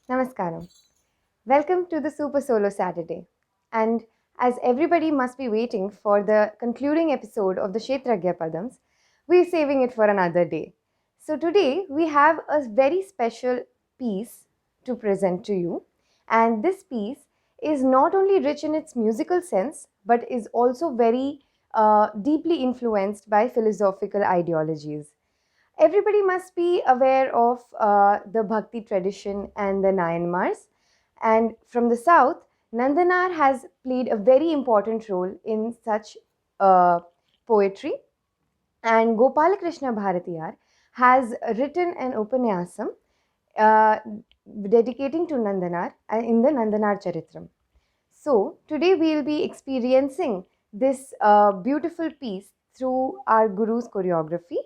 Namaskaram. Welcome to the Super Solo Saturday. And as everybody must be waiting for the concluding episode of the Kshetragya Padams, we're saving it for another day. So today we have a very special piece to present to you. And this piece is not only rich in its musical sense, but is also very deeply influenced by philosophical ideologies. Everybody must be aware of the Bhakti tradition and the Nayanmars. And from the south, Nandanar has played a very important role in such poetry. And Gopalakrishna Bharathiyar has written an Upanyasam uh, dedicating to Nandanar in the Nandanar Charithram. So, today we will be experiencing this beautiful piece through our Guru's choreography.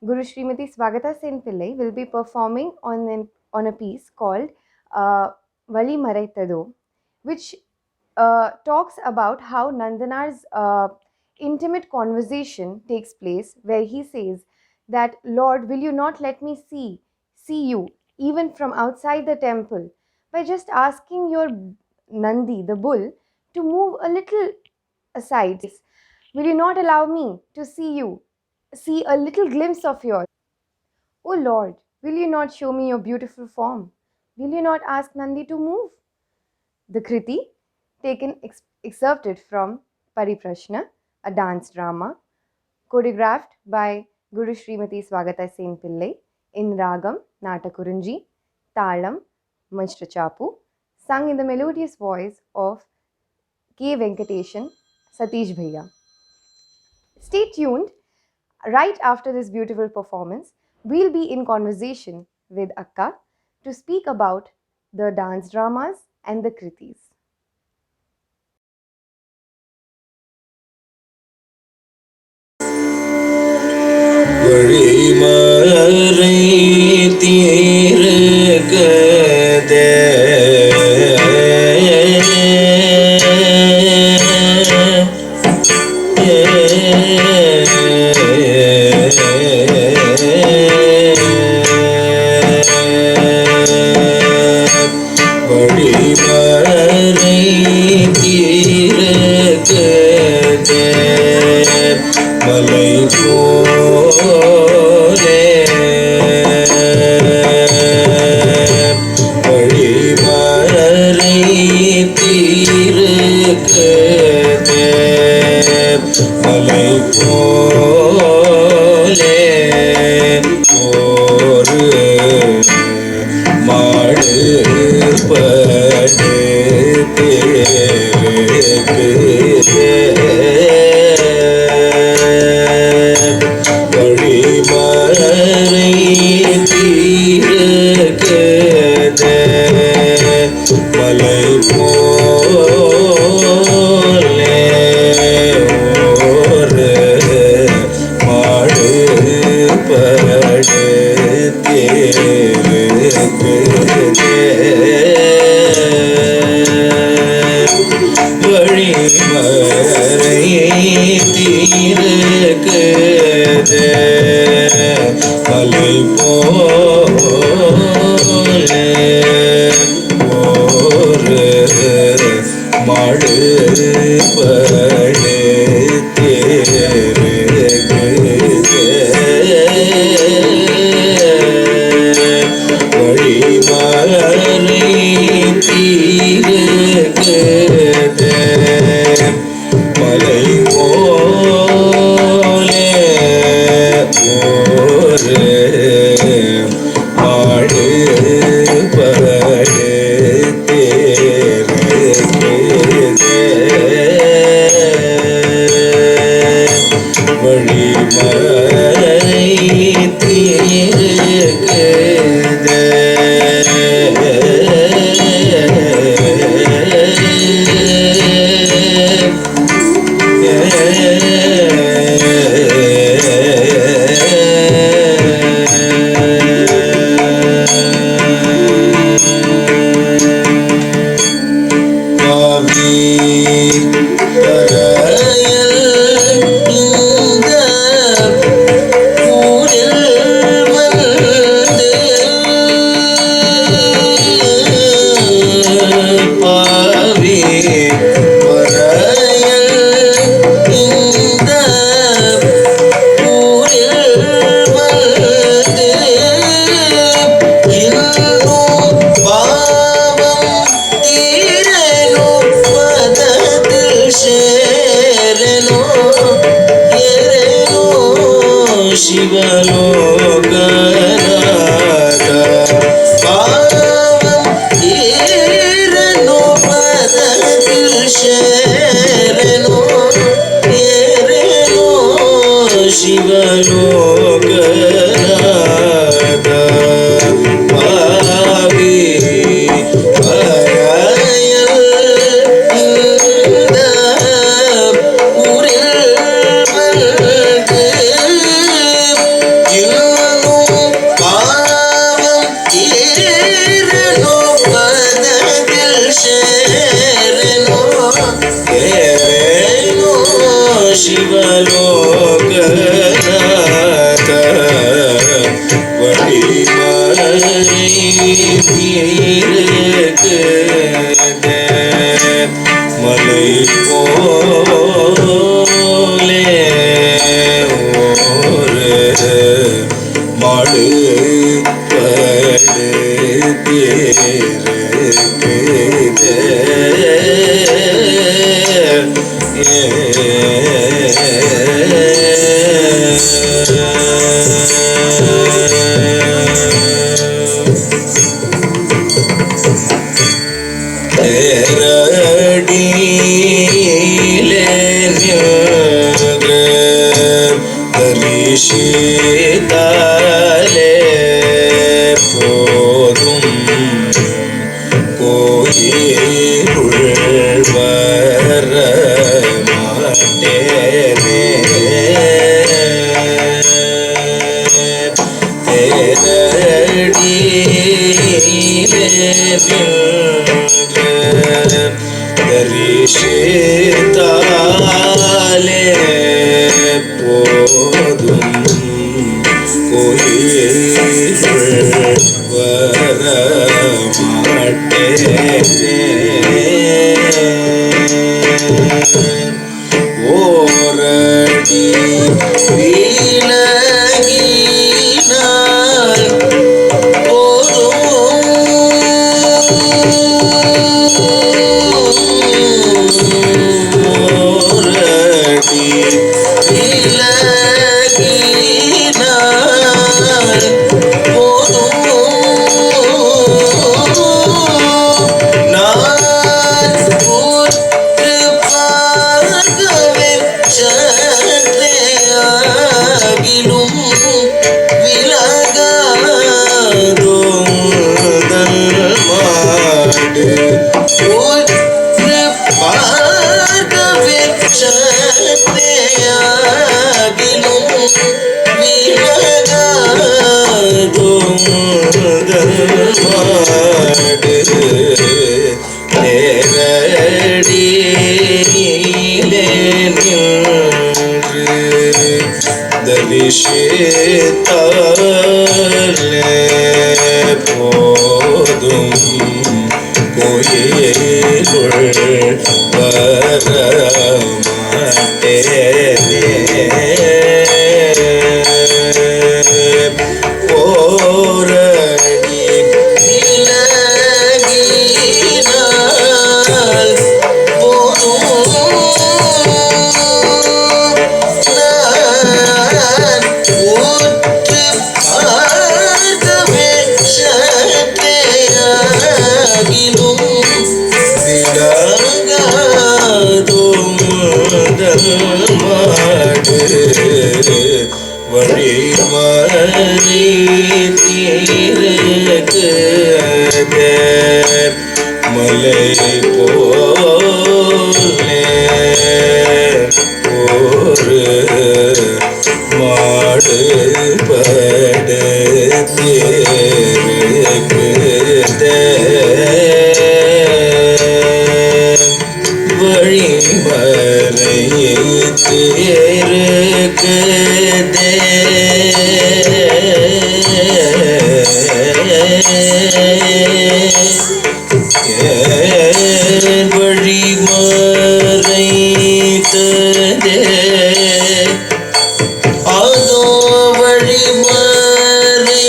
Guru Srimati SWAGATA Sen Pillai will be performing on a piece called VAZHI MARAITHIRUKKUDU, which talks about how Nandanar's intimate conversation takes place, where he says that, Lord, will you not let me see you, even from outside the temple, by just asking your Nandi, the bull, to move a little aside? Will you not allow me to see a little glimpse of yours? Oh Lord, will you not show me your beautiful form? Will you not ask Nandi to move? The Kriti, excerpted from PARIPRASHNA, a dance drama, choreographed by Guru Srimati Swagata Sen Pillai in Ragam Natakurunji, Talam Chapu, sung in the melodious voice of K. Venkateshan Satish Bhaiya. Stay tuned. Right after this beautiful performance, we'll be in conversation with Akka to speak about the dance dramas and the Kritis. ಶಿವಲೋಕನಾಥ ಪಾವಂ ಏರನು ಪದದಲ್ಲಿ ಶರಣು ಏರನು ಶಿವಲೋಕನಾಥ ಪಾವಿ ಪರಾಯಣ ಶಿವಲೋಕನಾಥ வழிமறைத்திருக்குது மலை போலே ஒரு மாடு தரிசித்தாலே போதும் கோயிலுள் வர மாட்டேனே தரிசித்தாலே போதும் கோயிலுள் வர மாட்டேனே ஓரடி விலகினால் தரிசித்தாலே போதும் கோயிலுள் வர மாட்டேனே ஓரடி விலகினால் வழிமறைத்திருக்குது மலை போலே ஒரு மாடு படுத்திருக்குது வழிமறைத்திருக்குது வழிமறைத்ததே அதோ வழிமறைத்ததே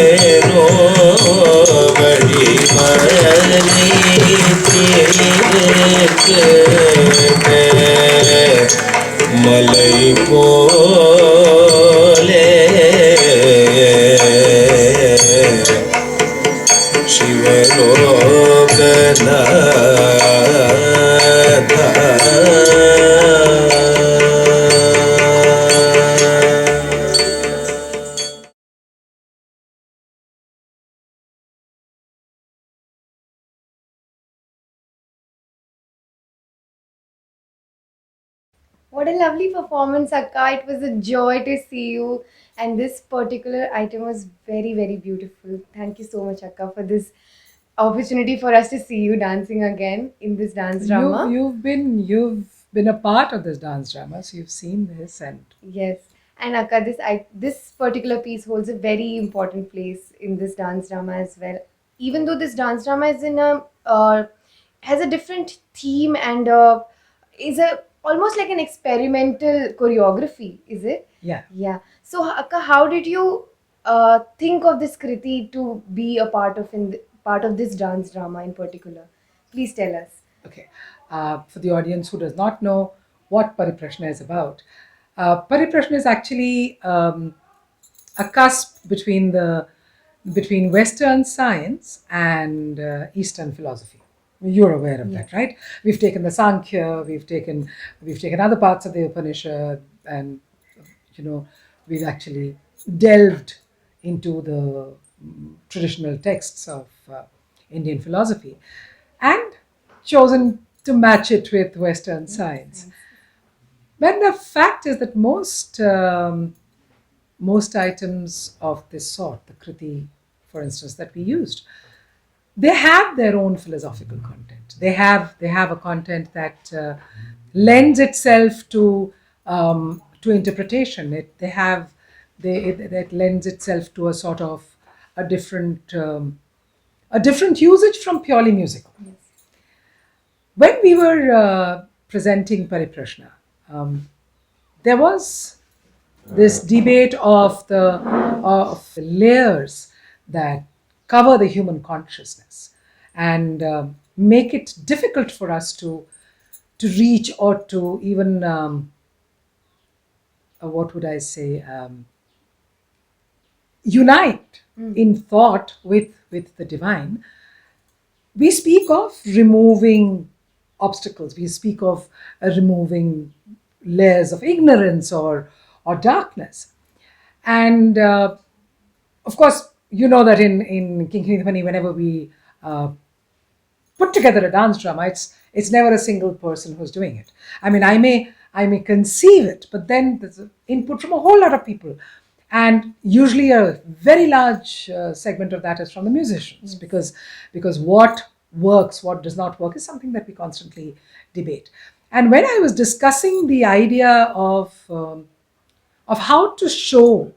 ಏನೋ ಬಳಿ malai ಪೋಲೆ ಶಿವಲೋಕನಾಥ. What a lovely performance, Akka. It was a joy to see you. And this particular item was very, very beautiful. Thank you so much, Akka, for this opportunity for us to see you dancing again in this dance drama. You've been a part of this dance drama, so you've seen this, and Yes. And Akka, this particular piece holds a very important place in this dance drama as well. Even though this dance drama is in a has a different theme and is a almost like an experimental choreography, is it? yeah. Yeah. So Akka, how did you think of this Kriti to be a part of this dance drama in particular? Please tell us. Okay. For the audience who does not know what Pariprashna is about, Pariprashna is actually a cusp between Western science and Eastern philosophy. You're aware of that, right? We've taken the Sankhya, we've taken other parts of the Upanishad, and we've actually delved into the traditional texts of Indian philosophy and chosen to match it with Western science. But the fact is that most items of this sort, the Kriti, for instance, that we used, they have their own philosophical content. They have a content that lends itself to interpretation. That lends itself to a sort of a different usage from purely musical. Yes. When we were presenting Pariprashna, there was this debate of the layers that cover the human consciousness and make it difficult for us to reach or to even what would I say, unite in thought with the divine. We speak of removing obstacles. We speak of removing layers of ignorance or darkness. And of course, you know that in Kinkini Dhvani, whenever we put together a dance drama, it's never a single person who's doing it. I mean, I may conceive it, but then there's input from a whole lot of people. And usually a very large segment of that is from the musicians, because what works, what does not work is something that we constantly debate. And when I was discussing the idea of how to show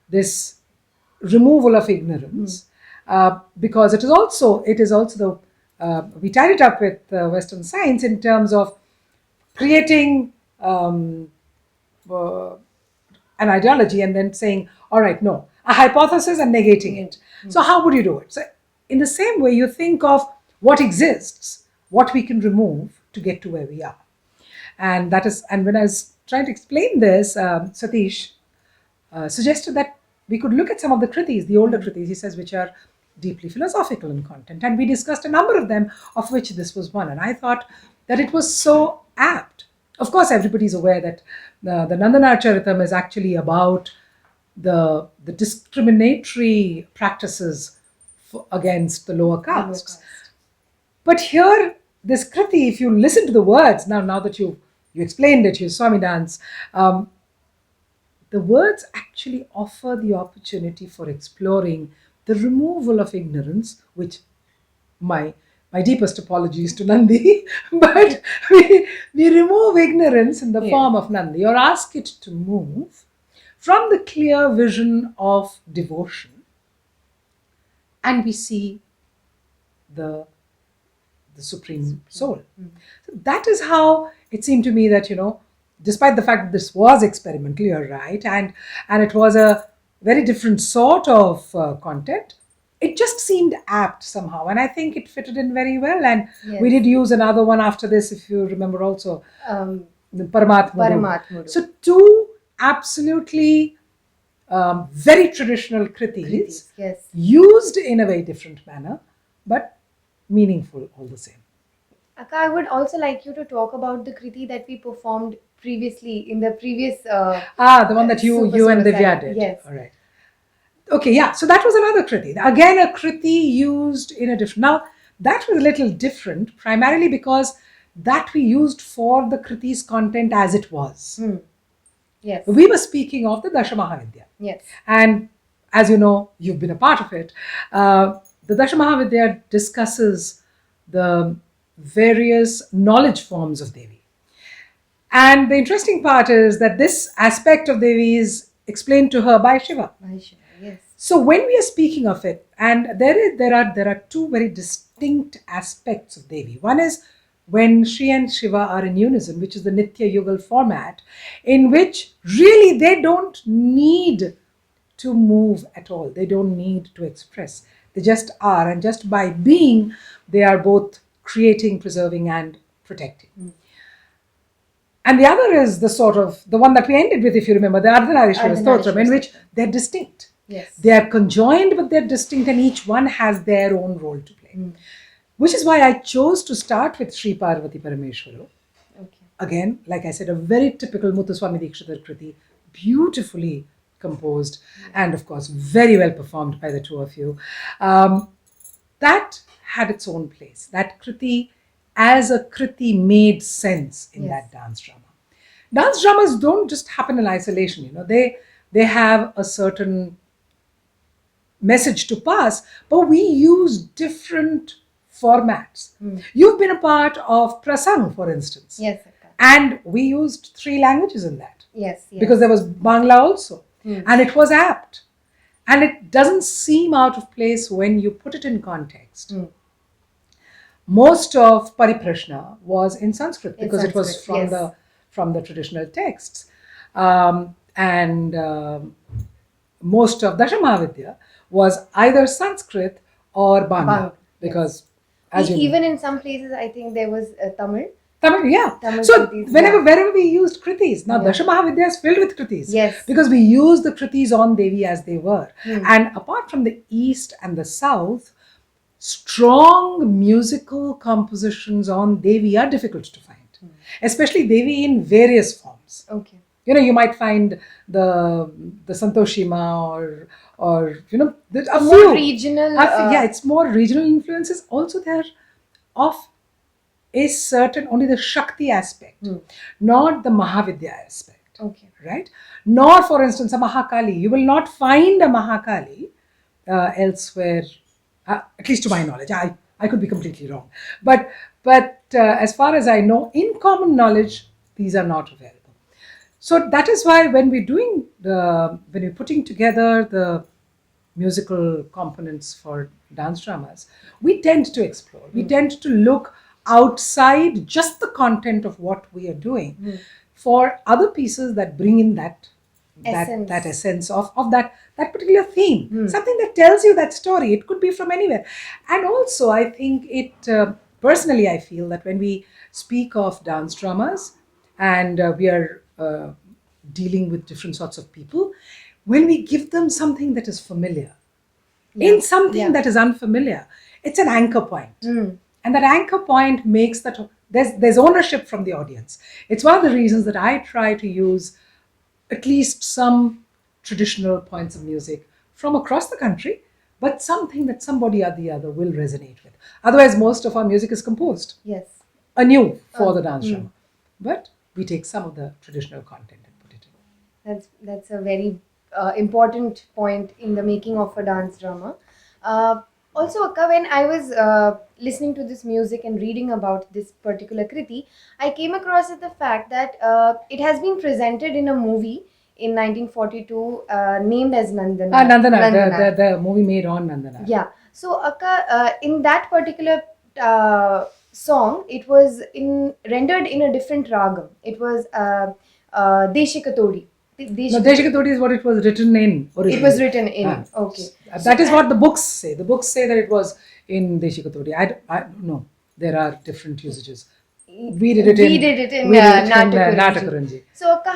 this removal of ignorance, because it is also the we tied it up with Western science in terms of creating an ideology and then saying, all right, no, a hypothesis and negating it. So how would you do it? So in the same way, you think of what exists, what we can remove to get to where we are. And when I was trying to explain this, Satish suggested that we could look at some of the kritis, the older kritis, he says, which are deeply philosophical in content. And we discussed a number of them, of which this was one. And I thought that it was so apt. Of course, everybody's aware that the Nandanar Charithram is actually about the discriminatory practices against the lower castes. But here, this kriti, if you listen to the words, now that you explained it, you saw me dance, the words actually offer the opportunity for exploring the removal of ignorance, which my deepest apologies to Nandi, but we remove ignorance in the form of Nandi, or ask it to move from the clear vision of devotion, and we see the Supreme Soul. So that is how it seemed to me that, despite the fact that this was experimental, you're right, and it was a very different sort of content, it just seemed apt somehow, and I think it fitted in very well. And we did use another one after this, if you remember, also the Paramatmudu. So two absolutely very traditional kritis, used in a very different manner, but meaningful all the same. Akka, I would also like you to talk about the kriti that we performed previously in the previous. The one that you and Divya did. Yes. All right. Okay, yeah. So that was another kriti. Again, a kriti used in a different. Now that was a little different, primarily because that we used for the kriti's content as it was. Yes. We were speaking of the Dashamahavidya. Yes. And as you know, you've been a part of it. The Dashamahavidya discusses the various knowledge forms of Devi. And the interesting part is that this aspect of Devi is explained to her by Shiva. By Shiva, yes. So when we are speaking of it, and there are two very distinct aspects of Devi. One is when she and Shiva are in unison, which is the Nitya Yugal format, in which really they don't need to move at all. They don't need to express. They just are, and just by being, they are both creating, preserving, and protecting. And the other is the one that we ended with, if you remember, the Ardhanarishwara Stotram, in which they're distinct. Yes. They are conjoined, but they're distinct, and each one has their own role to play. Which is why I chose to start with Sri Parvati Parameshwaru. Okay. Again, like I said, a very typical Muthuswami Dikshitar Kriti, beautifully composed, and of course, very well performed by the two of you. That had its own place. That Kriti, as a Kriti, made sense in that dance drama. Dance dramas don't just happen in isolation, they have a certain message to pass, but we use different formats. You've been a part of Prasang, for instance. Yes. And we used 3 languages in that. Yes. Because there was Bangla also. And it was apt. And it doesn't seem out of place when you put it in context. Most of Pariprashna was in Sanskrit because it was from the traditional texts. And most of Dashamahavidya was either Sanskrit or Bangla. Because as even in some places, I think there was Tamil. Tamil, yeah. So wherever we used kritis, now Dashamahavidya is filled with kritis. Yes. Because we used the kritis on Devi as they were. And apart from the east and the south, strong musical compositions on Devi are difficult to find. Especially Devi in various forms. Okay. You might find the Santoshima or a more few regional. It's more regional influences. Also, they're of a certain only the Shakti aspect, not the Mahavidya aspect. Okay. Right? Nor, for instance, a Mahakali. You will not find a Mahakali elsewhere, at least to my knowledge. I could be completely wrong. But as far as I know, in common knowledge, these are not available. So that is why when we're putting together the musical components for dance dramas, we tend to explore. We tend to look outside just the content of what we are doing for other pieces that bring in that essence of that particular theme. Something that tells you that story. It could be from anywhere. And also, I think personally, I feel that when we speak of dance dramas and we are dealing with different sorts of people, when we give them something that is familiar, in something that is unfamiliar, it's an anchor point. And that anchor point makes that there's ownership from the audience. It's one of the reasons that I try to use at least some traditional points of music from across the country, but something that somebody or the other will resonate with. Otherwise, most of our music is composed anew for the dance drama. But we take some of the traditional content and put it in. That's a very important point in the making of a dance drama. Also, Akka, when I was listening to this music and reading about this particular Kriti, I came across the fact that it has been presented in a movie in 1942 named as Nandanar. Nandanar. The movie made on Nandanar. Yeah. So, Akka, in that particular song, it was rendered in a different ragam. It was Deshikatodi. No, Deshikatodi is what it was written in originally. It was written in. Okay. That is what the books say. The books say that it was in Deshikatodi. I don't know. There are different usages. We did it in Natakaranji. So, Akka,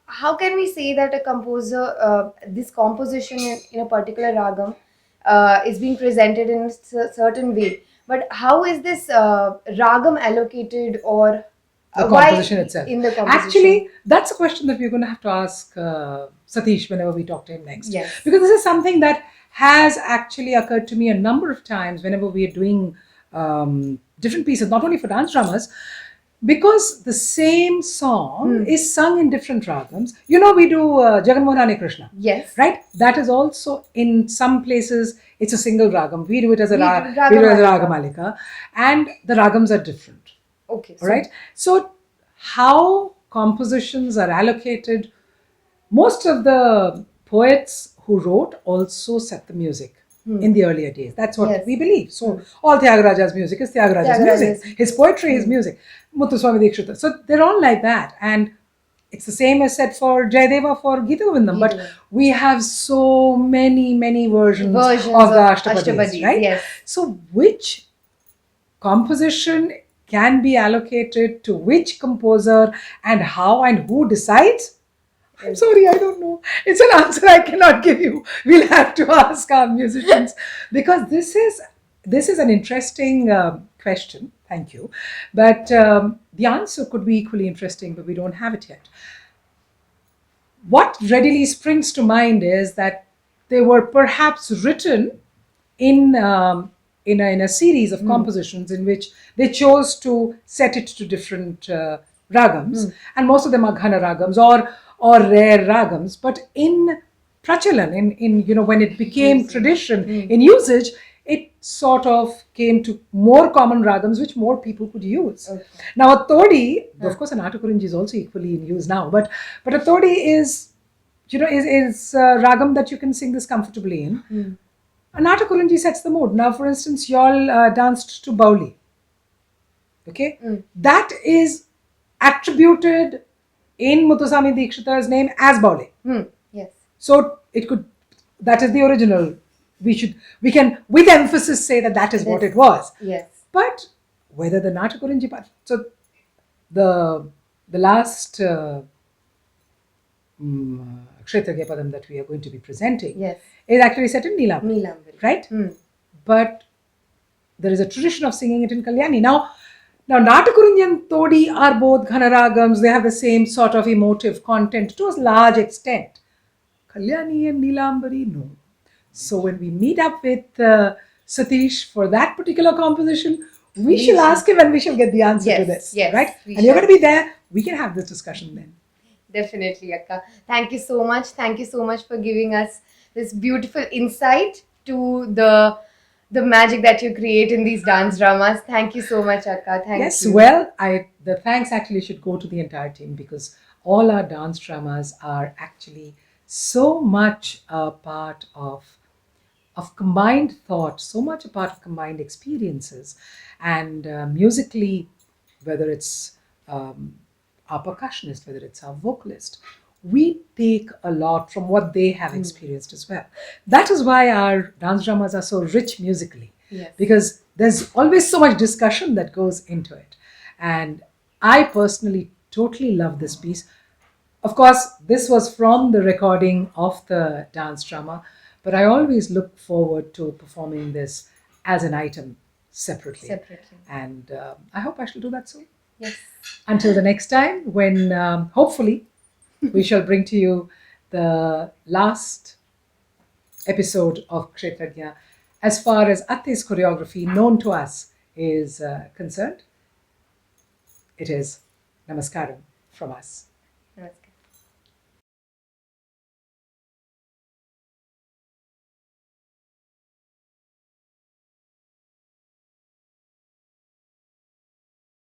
how can we say that a composer, this composition in a particular ragam is being presented in a certain way? But how is this ragam allocated, or The why composition itself. in the composition? Actually, that's a question that we're going to have to ask Satish whenever we talk to him next. Yes. Because this is something that has actually occurred to me a number of times whenever we are doing different pieces, not only for dance dramas, because the same song is sung in different ragams. You know, we do Jaganmohan Krishna. Yes. Right? That is also in some places, it's a single ragam. We do it as a Ragamalika. we do it as a Ragamalika. And the ragams are different. Okay. All right. So, how compositions are allocated, most of the poets who wrote also set the music in the earlier days. That's what we believe. So, all Tyagaraja's music is Tyagaraja's music. His poetry is music. Muthuswami Dikshita. So, they're all like that. And it's the same as said for Jayadeva for Gita Govindam. But we have so many versions of the Ashtapadis, right? Yes. So, which composition can be allocated to which composer and how and who decides? I'm sorry, I don't know. It's an answer I cannot give you. We'll have to ask our musicians, because this is an interesting question. Thank you. But the answer could be equally interesting, but we don't have it yet. What readily springs to mind is that they were perhaps written in a series of compositions in which they chose to set it to different ragams, and most of them are ghana ragams or rare ragams. But in prachalan, in when it became tradition in usage, it sort of came to more common ragams which more people could use. Okay. Now a todi, of course, a Natakaranji is also equally in use now, but a todi is a ragam that you can sing this comfortably in. A Natakaranji sets the mood. Now, for instance, y'all danced to Bauli. Okay? That is attributed in Muthuswami Dikshita's name as Bauli. Yes. So, that is the original. We can with emphasis say that is what it was. Yes. But whether the Natakaranji part, so the last Kshetra Padam that we are going to be presenting is actually set in Neelambari. Right? But there is a tradition of singing it in Kalyani. Now Natakaranji and Todi are both Ghanaragams. They have the same sort of emotive content to a large extent. Kalyani and Neelambari, no. So when we meet up with Satish for that particular composition, we shall ask him and we shall get the answer to this. Yes, right? And you're going to be there. We can have this discussion then. Definitely, Akka. Thank you so much. Thank you so much for giving us this beautiful insight to the magic that you create in these dance dramas. Thank you so much, Akka. Thank you. Yes, well, the thanks actually should go to the entire team, because all our dance dramas are actually so much a part of combined thought, so much a part of combined experiences. And musically, whether it's our percussionist, whether it's our vocalist, we take a lot from what they have experienced as well. That is why our dance dramas are so rich musically, because there's always so much discussion that goes into it. And I personally totally love this piece. Of course, this was from the recording of the dance drama, but I always look forward to performing this as an item separately. And I hope I shall do that soon. Yes. Until the next time, when hopefully we shall bring to you the last episode of Kshetrajna as far as Atte's choreography known to us is concerned. It is Namaskaram from us.